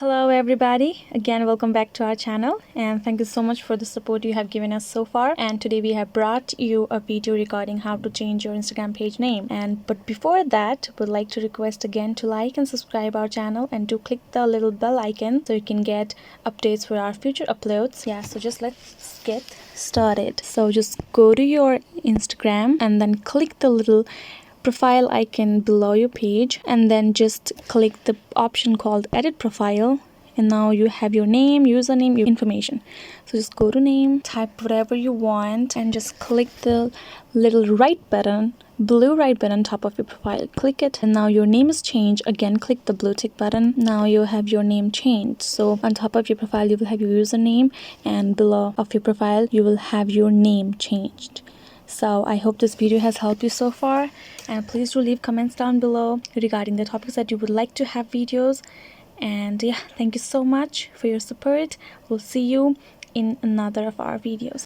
Hello everybody, again welcome back to our channel and thank you so much for the support you have given us so far. And today we have brought you a video regarding how to change your Instagram page name. But before that, would like to request again to like and subscribe our channel and to click the little bell icon so you can get updates for our future uploads. Yeah, so just let's get started. So just go to your Instagram and then click the little profile icon below your page and then just click the option called edit profile, and now you have your name, username, your information. So just go to name, type whatever you want, and just click the little right button, blue right button top of your profile. Click it and now your name is changed. Again, click the blue tick button. Now you have your name changed. So on top of your profile you will have your username, and below of your profile you will have your name changed. So I hope this video has helped you so far, and please do leave comments down below regarding the topics that you would like to have videos. And yeah, thank you so much for your support. We'll see you in another of our videos.